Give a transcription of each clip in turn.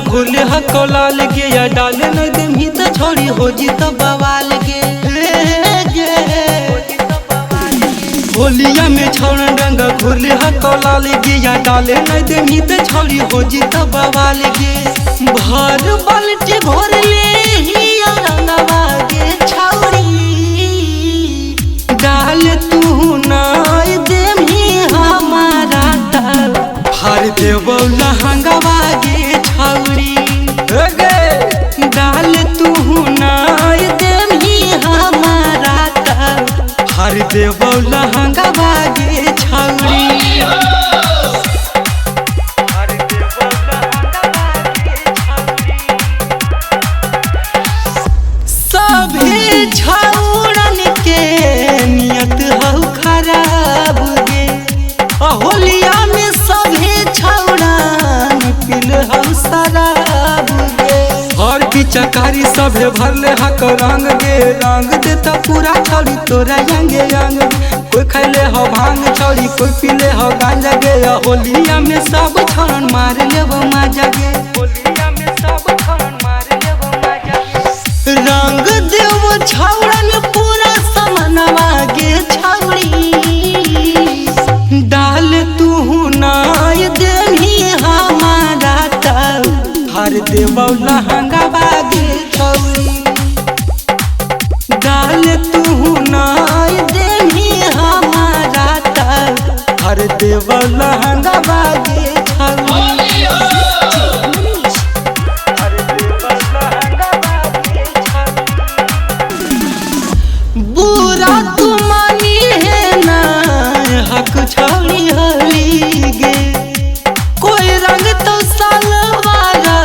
घोले हकलाल गे या डाले न देम ही तो छोड़ी हो जी तो बवाल गे होलिया में छौड़ा रंग घोले हकलाल गे या डाले न देम ही तो छोड़ी हो जी तो बवाल गे भर बाल्टी भर ले ही रंगवा गे छौड़ी डाल तू ना देम ही हमारा ताल हर देव लहंगवा गे छौड़ी डाल तू ना देम ही हमारा ताल हर देव लहंगवा गे छौड़ी सभी छौड़न के नियत हौ खराब गे होलिया में सभी छौड़न पिल हौ शराब गे और पिचकारी सभे भरले हक रंग गे रंग देता पूरा छौड़ी तोरा यंगे यंग कोई खैले हो भांग छौड़ी कोई पीले हो गांजा गे होलिया में सब छौड़न मार लेबो मजा गे होलिया में सब छौड़न मार लेबो मजा गे रंग देव छौड़न पूरा समनवा गे छौड़ी डाल तू ना देही हमारा ताल हर देव लहंगवा गे छौड़ी डाल तू ना देही हमारा ताल हर देव लहंगवा गे छौड़ी बुरा तू मानी है ना हक छौड़ी होली गे कोई रंग तो सलवारा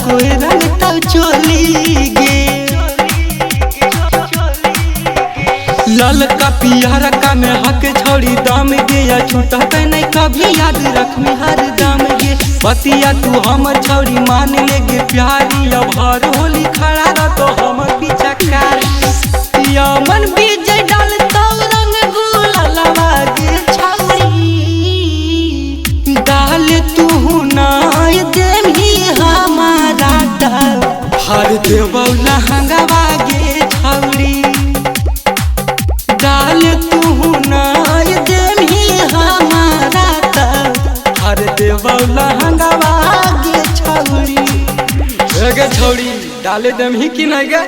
कोई रंग तो चोली गे लाल का पियारा का में हक छौड़ी दाम गे या छूटा पे नहीं कभी याद रख में हर दाम गे बतिया तू हमर छौड़ी मान ले गे प्यारी अब हर होली खड़ा रह तो हमर पीछा कारी मन बीजे डालता रंग गुलालवा गे छौड़ी डाल तू ना देम ही हमारा ताल हर देव लहंगवा गे छौड़ी डाल तू ना देम ही हमारा ताल हर देव लहंगवा गे छौड़ी डाले देम ही कि नहीं गे।